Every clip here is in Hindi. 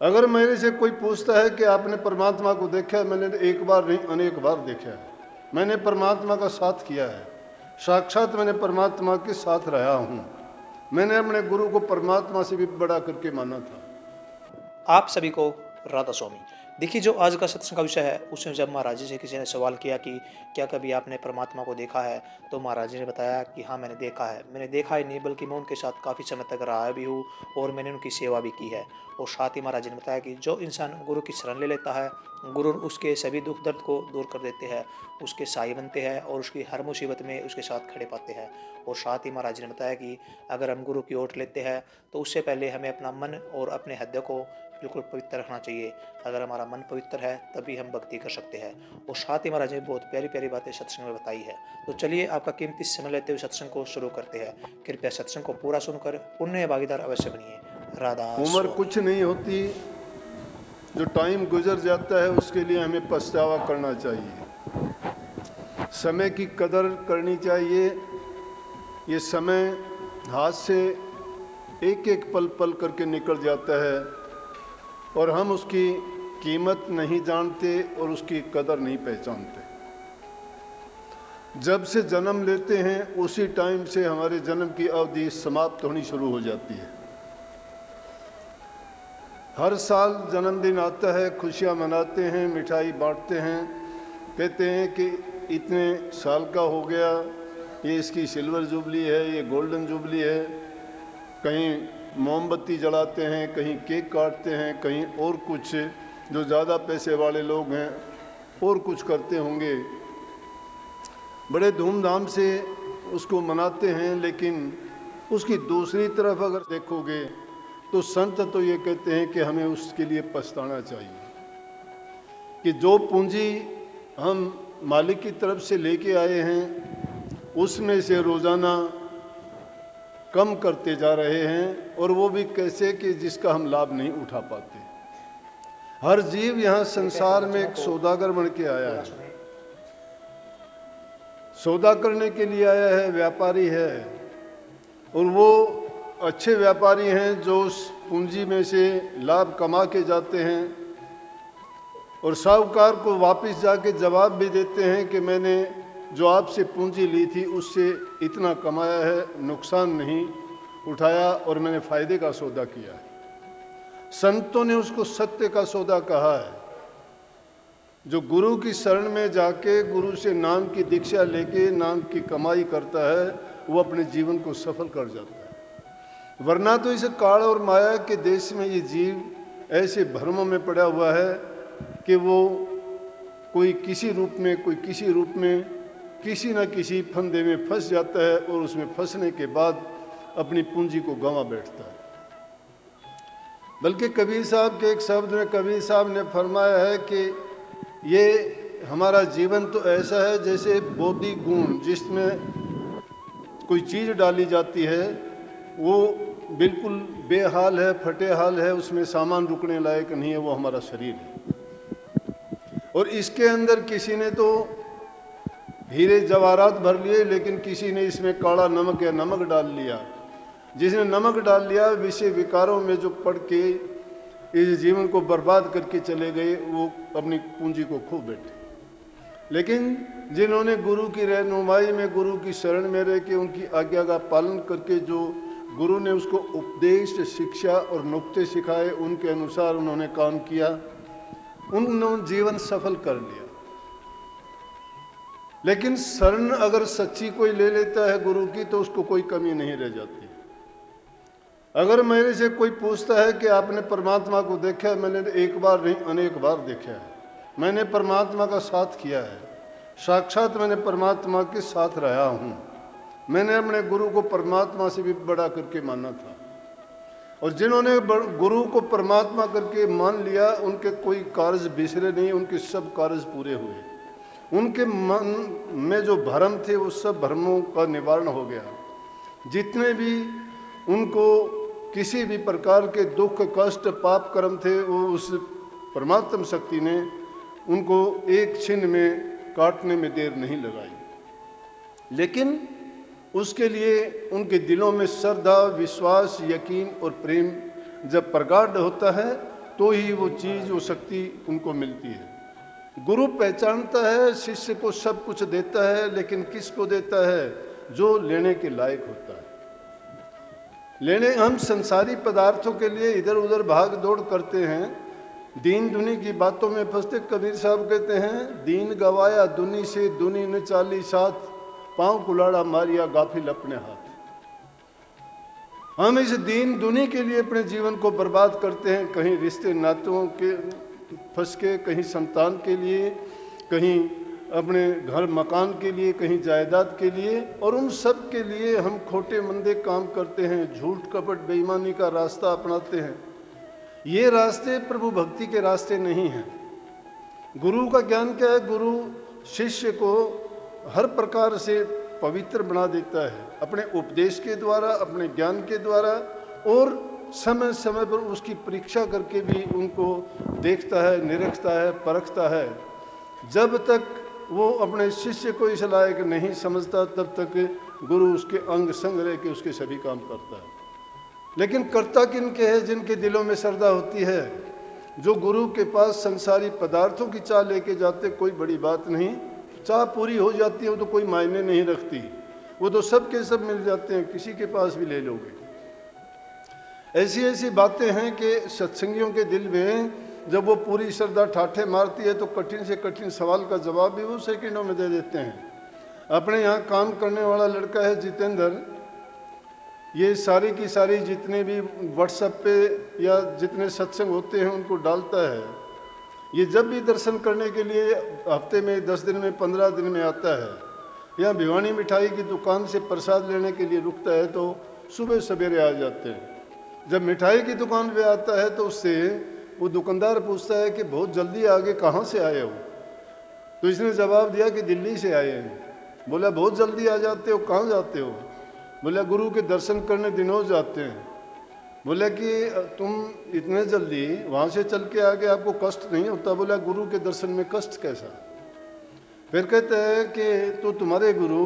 अगर मेरे से कोई पूछता है कि आपने परमात्मा को देखा है, मैंने एक बार नहीं अनेक बार देखा है। मैंने परमात्मा का साथ किया है, साक्षात मैंने परमात्मा के साथ रहा हूँ। मैंने अपने गुरु को परमात्मा से भी बड़ा करके माना था। आप सभी को राधा स्वामी। देखिए, जो आज का सत्संग का विषय है, उसमें जब महाराज जी से किसी ने सवाल किया कि क्या कभी आपने परमात्मा को देखा है, तो महाराज जी ने बताया कि हाँ, मैंने देखा है। मैंने देखा ही नहीं, बल्कि मैं उनके साथ काफ़ी समय तक रहा भी हूँ और मैंने उनकी सेवा भी की है। और साथ ही महाराज जी ने बताया कि जो इंसान गुरु की शरण ले लेता है, गुरु उसके सभी दुख दर्द को दूर कर देते हैं, उसके साई बनते हैं और उसकी हर मुसीबत में उसके साथ खड़े पाते हैं। और साथ ही महाराज जी ने बताया कि अगर हम गुरु की ओट लेते हैं तो उससे पहले हमें अपना मन और अपने हृदय को बिल्कुल पवित्र रखना चाहिए। अगर हमारा मन पवित्र है तभी हम भक्ति कर सकते हैं। और साथ ही महाराज ने बहुत प्यारी प्यारी बातें सत्संग में बताई है। तो चलिए, आपका कीमती समय लेते हुए सत्संग को शुरू करते हैं। कृपया सत्संग को पूरा सुनकर पुण्य भागीदार अवश्य बनिए। राधा उम्र स्वामी। कुछ नहीं होती, जो टाइम गुजर जाता है उसके लिए हमें पछतावा करना चाहिए। समय की कदर करनी चाहिए। ये समय हाथ से एक एक पल पल करके निकल जाता है और हम उसकी कीमत नहीं जानते और उसकी कदर नहीं पहचानते। जब से जन्म लेते हैं उसी टाइम से हमारे जन्म की अवधि समाप्त होनी शुरू हो जाती है। हर साल जन्मदिन आता है, खुशियां मनाते हैं, मिठाई बांटते हैं, कहते हैं कि इतने साल का हो गया, ये इसकी सिल्वर जुबली है, ये गोल्डन जुबली है। कहीं मोमबत्ती जलाते हैं, कहीं केक काटते हैं, कहीं और कुछ, जो ज़्यादा पैसे वाले लोग हैं और कुछ करते होंगे, बड़े धूमधाम से उसको मनाते हैं। लेकिन उसकी दूसरी तरफ अगर देखोगे तो संत तो ये कहते हैं कि हमें उसके लिए पछताना चाहिए कि जो पूंजी हम मालिक की तरफ से लेके आए हैं उसमें से रोज़ाना कम करते जा रहे हैं, और वो भी कैसे कि जिसका हम लाभ नहीं उठा पाते। हर जीव यहाँ संसार में एक सौदागर बन के आया है, सौदा करने के लिए आया है, व्यापारी है। और वो अच्छे व्यापारी हैं जो उस पूंजी में से लाभ कमा के जाते हैं और साहूकार को वापस जाके जवाब भी देते हैं कि मैंने जो आपसे पूंजी ली थी उससे इतना कमाया है, नुकसान नहीं उठाया और मैंने फायदे का सौदा किया है। संतों ने उसको सत्य का सौदा कहा है। जो गुरु की शरण में जाके गुरु से नाम की दीक्षा लेके नाम की कमाई करता है वो अपने जीवन को सफल कर जाता है। वरना तो इस काल और माया के देश में ये जीव ऐसे भ्रमों में पड़ा हुआ है कि वो कोई किसी रूप में, कोई किसी रूप में, किसी न किसी फंदे में फंस जाता है और उसमें फंसने के बाद अपनी पूंजी को गंवा बैठता है। बल्कि कबीर साहब के एक शब्द में कबीर साहब ने फरमाया है कि ये हमारा जीवन तो ऐसा है जैसे बोधी गुण, जिसमें कोई चीज़ डाली जाती है वो बिल्कुल बेहाल है, फटे हाल है, उसमें सामान रुकने लायक नहीं है, वो हमारा शरीर है। और इसके अंदर किसी ने तो हीरे जवाहरात भर लिए, लेकिन किसी ने इसमें काला नमक या नमक डाल लिया। जिसने नमक डाल लिया विषय विकारों में जो पड़ के इस जीवन को बर्बाद करके चले गए, वो अपनी पूंजी को खो बैठे। लेकिन जिन्होंने गुरु की रहनुमाई में, गुरु की शरण में रह के उनकी आज्ञा का पालन करके जो गुरु ने उसको उपदेश, शिक्षा और नुक्ते सिखाए, उनके अनुसार उन्होंने काम किया, उन्होंने जीवन सफल कर लिया। लेकिन शरण अगर सच्ची कोई ले लेता है गुरु की तो उसको कोई कमी नहीं रह जाती। अगर मेरे से कोई पूछता है कि आपने परमात्मा को देखा है, मैंने एक बार नहीं अनेक बार देखा है। मैंने परमात्मा का साथ किया है, साक्षात मैंने परमात्मा के साथ रहा हूँ। मैंने अपने गुरु को परमात्मा से भी बड़ा करके माना था। और जिन्होंने गुरु को परमात्मा करके मान लिया उनके कोई कार्य बिसरे नहीं, उनके सब कार्य पूरे हुए। उनके मन में जो भ्रम थे वो सब भ्रमों का निवारण हो गया। जितने भी उनको किसी भी प्रकार के दुख, कष्ट, पाप, कर्म थे, वो उस परमात्म शक्ति ने उनको एक क्षण में काटने में देर नहीं लगाई। लेकिन उसके लिए उनके दिलों में श्रद्धा, विश्वास, यकीन और प्रेम जब प्रगाढ़ होता है तो ही वो चीज़, वो शक्ति उनको मिलती है। गुरु पहचानता है शिष्य को, सब कुछ देता है, लेकिन किसको देता है? जो लेने के लायक होता है। लेने, हम संसारी पदार्थों के लिए इधर उधर भाग दौड़ करते हैं, दीन दुनी की बातों में फंसते। कबीर साहब कहते हैं, दीन गवाया दुनी से दुनी न चाली साथ, पांव कुलाड़ा मारिया गाफिल अपने हाथ। हम इस दीन दुनी के लिए अपने जीवन को बर्बाद करते हैं, कहीं रिश्ते नातों के फंस के, कहीं संतान के लिए, कहीं अपने घर मकान के लिए, कहीं जायदाद के लिए, और उन सब के लिए हम खोटे मंदे काम करते हैं, झूठ कपट बेईमानी का रास्ता अपनाते हैं। ये रास्ते प्रभु भक्ति के रास्ते नहीं हैं। गुरु का ज्ञान क्या है? गुरु शिष्य को हर प्रकार से पवित्र बना देता है, अपने उपदेश के द्वारा, अपने ज्ञान के द्वारा, और समय समय पर उसकी परीक्षा करके भी उनको देखता है, निरखता है, परखता है। जब तक वो अपने शिष्य को इस लायक नहीं समझता, तब तक गुरु उसके अंग संग रह के उसके सभी काम करता है। लेकिन करता किनके है? जिनके दिलों में श्रद्धा होती है, जो गुरु के पास संसारी पदार्थों की चाह लेके जाते। कोई बड़ी बात नहीं, चाह पूरी हो जाती है, वो तो कोई मायने नहीं रखती, वो तो सब के सब मिल जाते हैं, किसी के पास भी ले लोगे। ऐसी ऐसी बातें हैं कि सत्संगियों के दिल में जब वो पूरी श्रद्धा ठाठे मारती है, तो कठिन से कठिन सवाल का जवाब भी वो सेकंडों में दे देते हैं। अपने यहाँ काम करने वाला लड़का है जितेंद्र, ये सारी की सारी जितने भी व्हाट्सएप पे या जितने सत्संग होते हैं उनको डालता है। ये जब भी दर्शन करने के लिए हफ्ते में 10 दिन में 15 दिन में आता है, या भिवानी मिठाई की दुकान से प्रसाद लेने के लिए रुकता है, तो सुबह सवेरे आ जाते हैं। जब मिठाई की दुकान पे आता है तो उससे वो दुकानदार पूछता है कि बहुत जल्दी आगे कहाँ से आए हो? तो इसने जवाब दिया कि दिल्ली से आए हैं। बोला बहुत जल्दी आ जाते हो, कहाँ जाते हो? बोला गुरु के दर्शन करने दिनों जाते हैं। बोला कि तुम इतने जल्दी वहाँ से चल के आगे आपको कष्ट नहीं होता? बोला गुरु के दर्शन में कष्ट कैसा? फिर कहते हैं कि तो तुम्हारे गुरु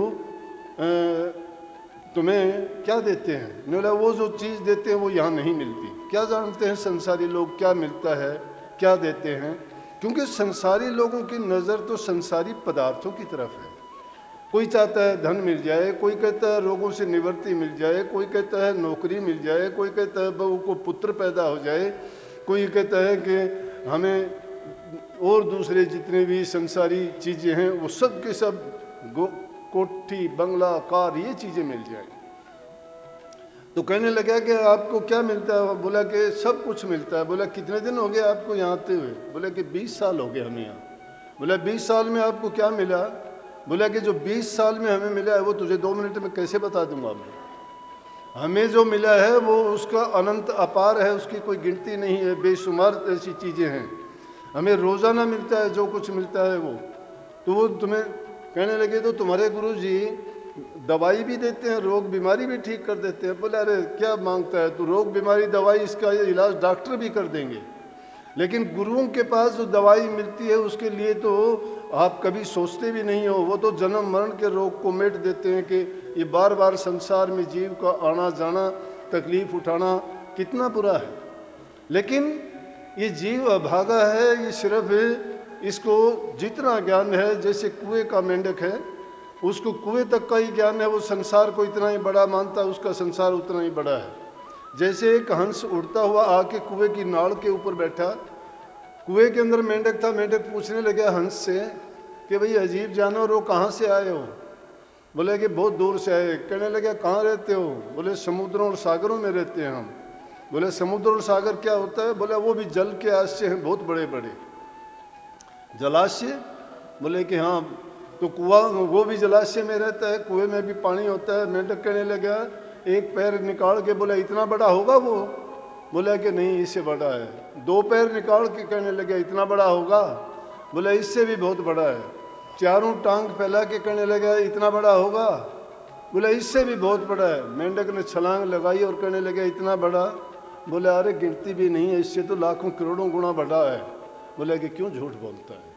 तुम्हें क्या देते हैं? बोला वो जो चीज़ देते हैं वो यहाँ नहीं मिलती। क्या जानते हैं संसारी लोग क्या मिलता है, क्या देते हैं? क्योंकि संसारी लोगों की नज़र तो संसारी पदार्थों की तरफ है। कोई चाहता है धन मिल जाए, कोई कहता है रोगों से निवृत्ति मिल जाए, कोई कहता है नौकरी मिल जाए, कोई कहता है बहू को पुत्र पैदा हो जाए, कोई कहता है कि हमें और दूसरे जितने भी संसारी चीज़ें हैं वो सब के सब कोठी बंगला कार ये चीज़ें मिल जाए। तो कहने लगा कि आपको क्या मिलता है? बोला कि सब कुछ मिलता है। बोला कितने दिन हो गए आपको यहाँ आते हुए? बोला कि 20 साल हो गए हमें यहाँ। बोला 20 साल में आपको क्या मिला? बोला कि जो 20 साल में हमें मिला है वो तुझे 2 मिनट में कैसे बता दूंगा मैं। हमें जो मिला है वो उसका अनंत अपार है, उसकी कोई गिनती नहीं है, बेशुमार ऐसी चीज़ें हैं। हमें रोज़ाना मिलता है जो कुछ मिलता है वो। तो वो तुम्हें कहने लगे तो तुम्हारे गुरुजी दवाई भी देते हैं, रोग बीमारी भी ठीक कर देते हैं। बोले अरे क्या मांगता है तू? रोग बीमारी दवाई इसका इलाज डॉक्टर भी कर देंगे, लेकिन गुरुओं के पास जो दवाई मिलती है उसके लिए तो आप कभी सोचते भी नहीं हो। वो तो जन्म मरण के रोग को मेट देते हैं कि ये बार बार संसार में जीव का आना जाना, तकलीफ उठाना कितना बुरा है। लेकिन ये जीव अभागा है, ये सिर्फ इसको जितना ज्ञान है, जैसे कुएं का मेंढक है उसको कुएं तक का ही ज्ञान है, वो संसार को इतना ही बड़ा मानता है, उसका संसार उतना ही बड़ा है। जैसे एक हंस उड़ता हुआ आके कुएं की नाड़ के ऊपर बैठा, कुएं के अंदर मेंढक था। मेंढक पूछने लगा हंस से कि भाई अजीब जानवर हो, कहाँ से आए हो? बोले कि बहुत दूर से आए। कहने लगा कहाँ रहते हो? बोले समुद्रों और सागरों में रहते हैं हम। बोले समुद्र और सागर क्या होता है? बोला वो भी जल के आश्रय हैं, बहुत बड़े बड़े जलाशय। बोले कि हाँ। तो कुआं वो भी जलाशय में रहता है, कुएं में भी पानी होता है। मेंढक कहने लगा एक पैर निकाल के, बोला इतना बड़ा होगा वो? बोला कि नहीं इससे बड़ा है। 2 पैर निकाल के कहने लगा इतना बड़ा होगा? बोला इससे भी बहुत बड़ा है। 4 टांग फैला के कहने लगा इतना बड़ा होगा? बोला इससे भी बहुत बड़ा है। मेंढक ने छलांग लगाई और कहने लगा इतना बड़ा? बोला अरे गिनती भी नहीं है, इससे तो लाखों करोड़ों गुना बड़ा है। बोला कि क्यों झूठ बोलता है?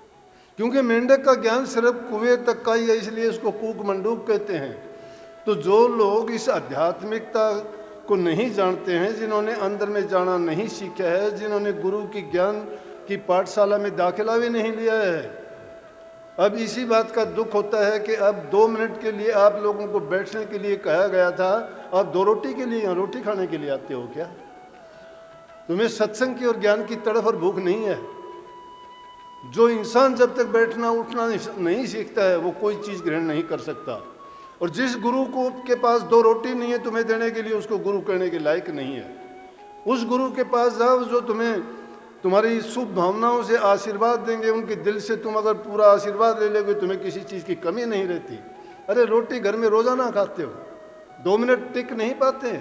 क्योंकि मेंढक का ज्ञान सिर्फ कुएं तक का ही है, इसलिए इसको कूक मंडूक कहते हैं। तो जो लोग इस आध्यात्मिकता को नहीं जानते हैं, जिन्होंने अंदर में जाना नहीं सीखा है, जिन्होंने गुरु की ज्ञान की पाठशाला में दाखिला भी नहीं लिया है। अब इसी बात का दुख होता है कि अब 2 मिनट के लिए आप लोगों को बैठने के लिए कहा गया था, आप 2 रोटी के लिए, रोटी खाने के लिए आते हो क्या? तुम्हें सत्संग की और ज्ञान की तड़फ और भूख नहीं है। जो इंसान जब तक बैठना उठना नहीं सीखता है वो कोई चीज़ ग्रहण नहीं कर सकता। और जिस गुरु को के पास 2 रोटी नहीं है तुम्हें देने के लिए, उसको गुरु कहने के लायक नहीं है। उस गुरु के पास जाओ जो तुम्हें तुम्हारी शुभ भावनाओं से आशीर्वाद देंगे, उनके दिल से तुम अगर पूरा आशीर्वाद ले लोगे तुम्हें किसी चीज़ की कमी नहीं रहती। अरे रोटी घर में रोजाना खाते हो, 2 मिनट टिक नहीं पाते।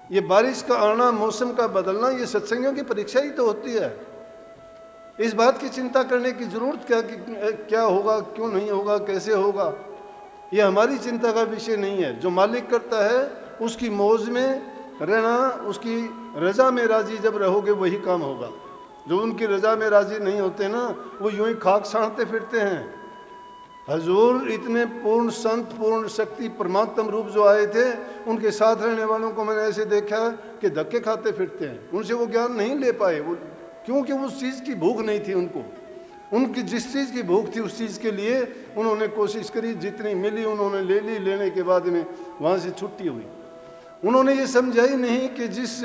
ये बारिश का आना, मौसम का बदलना, ये सत्संगियों की परीक्षा ही तो होती है। इस बात की चिंता करने की जरूरत क्या होगा, क्यों नहीं होगा, कैसे होगा, ये हमारी चिंता का विषय नहीं है। जो मालिक करता है उसकी मौज में रहना, उसकी रजा में राजी जब रहोगे वही काम होगा। जो उनकी रजा में राजी नहीं होते ना, वो यूं ही खाक साड़ते फिरते हैं। हजूर इतने पूर्ण संत, पूर्ण शक्ति, परमात्म रूप जो आए थे, उनके साथ रहने वालों को मैंने ऐसे देखा कि धक्के खाते फिरते हैं। उनसे वो ज्ञान नहीं ले पाए, वो क्योंकि उस चीज़ की भूख नहीं थी उनको। उनकी जिस चीज़ की भूख थी उस चीज़ के लिए उन्होंने कोशिश करी, जितनी मिली उन्होंने ले ली, लेने के बाद में वहाँ से छुट्टी हुई। उन्होंने ये समझा ही नहीं कि जिस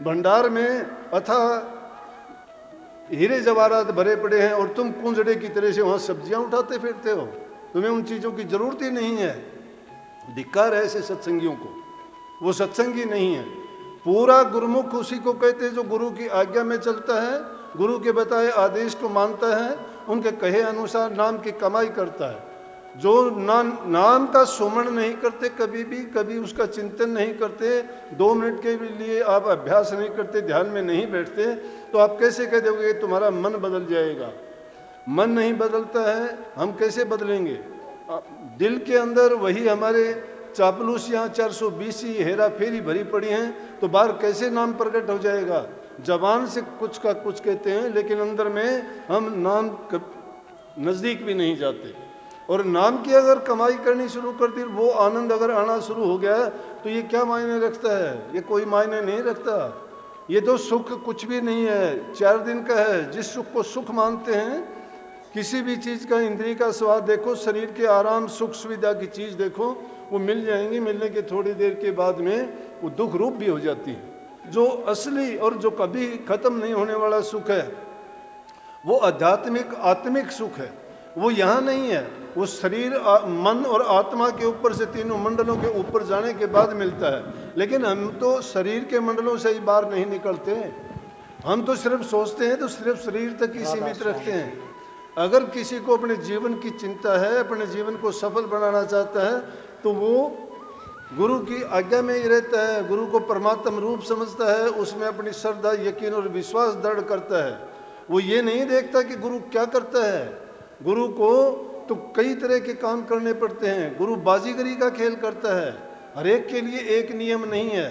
भंडार में अथाह हीरे जवाहरात भरे पड़े हैं और तुम कुंजड़े की तरह से वहाँ सब्जियाँ उठाते फिरते हो, तुम्हें उन चीज़ों की ज़रूरत ही नहीं है। धिक्कार है ऐसे सत्संगियों को, वो सत्संगी नहीं है। पूरा गुरुमुख उसी को कहते हैं जो गुरु की आज्ञा में चलता है, गुरु के बताए आदेश को मानता है, उनके कहे अनुसार नाम की कमाई करता है। जो नाम का सुमरण नहीं करते, कभी उसका चिंतन नहीं करते, 2 मिनट के लिए आप अभ्यास नहीं करते, ध्यान में नहीं बैठते, तो आप कैसे कह दोगे तुम्हारा मन बदल जाएगा? मन नहीं बदलता है, हम कैसे बदलेंगे? दिल के अंदर वही हमारे चापलूसियाँ 420 हेरा फेरी भरी पड़ी हैं, तो बाहर कैसे नाम प्रकट हो जाएगा? जबान से कुछ का कुछ कहते हैं, लेकिन अंदर में हम नाम नज़दीक भी नहीं जाते। और नाम की अगर कमाई करनी शुरू कर दी, वो आनंद अगर आना शुरू हो गया, तो ये क्या मायने रखता है? ये कोई मायने नहीं रखता। ये तो सुख कुछ भी नहीं है, 4 दिन का है। जिस सुख को सुख मानते हैं, किसी भी चीज़ का इंद्रिय का स्वाद देखो, शरीर के आराम सुख सुविधा की चीज़ देखो, वो मिल जाएंगी, मिलने के थोड़ी देर के बाद में वो दुख रूप भी हो जाती है। जो असली और जो कभी खत्म नहीं होने वाला सुख है वो आध्यात्मिक आत्मिक सुख है। वो यहाँ नहीं है, वो शरीर मन और आत्मा के ऊपर से तीनों मंडलों के ऊपर जाने के बाद मिलता है। लेकिन हम तो शरीर के मंडलों से ही बाहर नहीं निकलते। हम तो सिर्फ सोचते हैं तो सिर्फ शरीर तक ही सीमित रखते हैं। अगर किसी को अपने जीवन की चिंता है, अपने जीवन को सफल बनाना चाहता है, तो वो गुरु की आज्ञा में ही रहता है, गुरु को परमात्म रूप समझता है, उसमें अपनी श्रद्धा, यकीन और विश्वास दृढ़ करता है। वो ये नहीं देखता कि गुरु क्या करता है। गुरु को तो कई तरह के काम करने पड़ते हैं। गुरु बाजीगरी का खेल करता है। हर एक के लिए एक नियम नहीं है।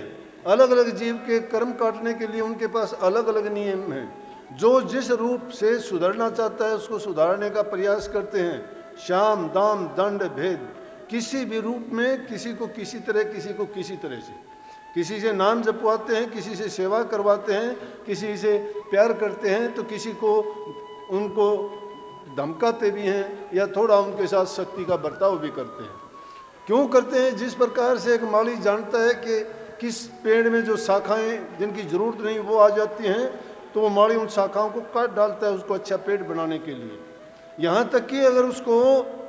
अलग अलग जीव के कर्म काटने के लिए उनके पास अलग अलग नियम हैं। जो जिस रूप से सुधरना चाहता है उसको सुधारने का प्रयास करते हैं। शाम दाम दंड भेद, किसी भी रूप में किसी को किसी तरह, किसी को किसी तरह से, किसी से नाम जपवाते हैं, किसी से सेवा करवाते हैं, किसी से प्यार करते हैं, तो किसी को उनको धमकाते भी हैं या थोड़ा उनके साथ शक्ति का बर्ताव भी करते हैं। क्यों करते हैं? जिस प्रकार से एक माली जानता है कि किस पेड़ में जो शाखाएं जिनकी ज़रूरत नहीं वो आ जाती हैं, तो वो माली उन शाखाओं को काट डालता है उसको अच्छा पेड़ बनाने के लिए। यहाँ तक कि अगर उसको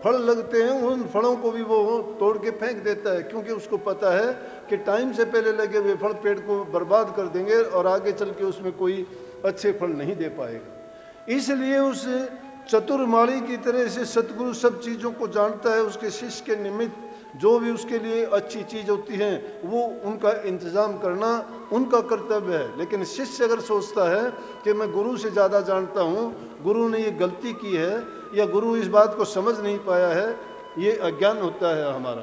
फल लगते हैं, उन फलों को भी वो तोड़ के फेंक देता है, क्योंकि उसको पता है कि टाइम से पहले लगे हुए फल पेड़ को बर्बाद कर देंगे और आगे चल के उसमें कोई अच्छे फल नहीं दे पाएगा। इसलिए उस चतुर माली की तरह से सतगुरु सब चीज़ों को जानता है। उसके शिष्य के निमित्त जो भी उसके लिए अच्छी चीज़ होती है वो उनका इंतज़ाम करना उनका कर्तव्य है। लेकिन शिष्य अगर सोचता है कि मैं गुरु से ज़्यादा जानता हूँ, गुरु ने ये गलती की है या गुरु इस बात को समझ नहीं पाया है, ये अज्ञान होता है हमारा।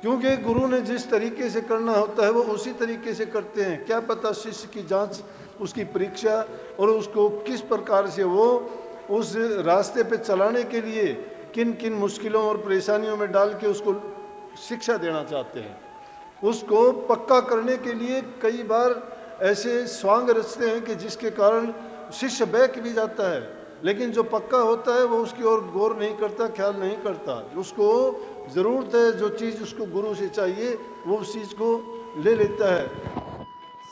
क्योंकि गुरु ने जिस तरीके से करना होता है वो उसी तरीके से करते हैं। क्या पता शिष्य की जांच, उसकी परीक्षा और उसको किस प्रकार से वो उस रास्ते पे चलाने के लिए किन किन मुश्किलों और परेशानियों में डाल के उसको शिक्षा देना चाहते हैं। उसको पक्का करने के लिए कई बार ऐसे स्वांग रचते हैं कि जिसके कारण शिष्य बहक भी जाता है, लेकिन जो पक्का होता है वो उसकी ओर गौर नहीं करता, ख्याल नहीं करता। उसको ज़रूरत है, जो चीज़ उसको गुरु से चाहिए वो उस चीज़ को ले लेता है।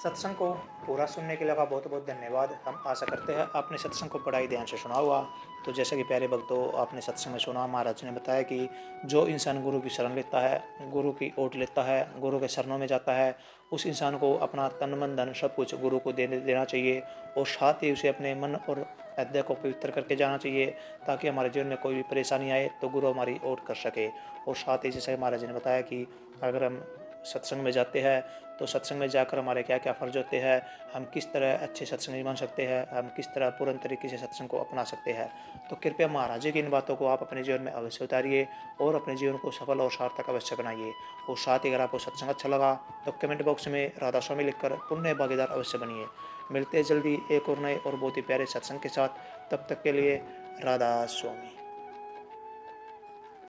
सत्संग को पूरा सुनने के लिए आपका बहुत बहुत धन्यवाद। हम आशा करते हैं आपने सत्संग को बड़ा ही ध्यान से सुना हुआ। तो जैसे कि प्यारे भक्तों, आपने सत्संग में सुना, महाराज ने बताया कि जो इंसान गुरु की शरण लेता है, गुरु की ओट लेता है, गुरु के शरणों में जाता है, उस इंसान को अपना तन मन धन सब कुछ गुरु को देना चाहिए, और साथ ही उसे अपने मन और हृदय को पवित्र करके जाना चाहिए, ताकि हमारे जीवन में कोई भी परेशानी आए तो गुरु हमारी ओट कर सके। और साथ ही जैसे महाराज ने बताया कि अगर हम सत्संग में जाते हैं तो सत्संग में जाकर हमारे क्या क्या फ़र्ज होते हैं, हम किस तरह अच्छे सत्संगी बन सकते हैं, हम किस तरह पूर्ण तरीके से सत्संग को अपना सकते हैं। तो कृपया महाराज जी की इन बातों को आप अपने जीवन में अवश्य उतारिए और अपने जीवन को सफल और सार्थक अवश्य बनाइए। और साथ ही अगर आपको सत्संग अच्छा लगा तो कमेंट बॉक्स में राधा स्वामी लिखकर पुण्य भागीदार अवश्य बनिए। मिलते हैं जल्दी एक और नए और बहुत ही प्यारे सत्संग के साथ। तब तक के लिए राधा स्वामी।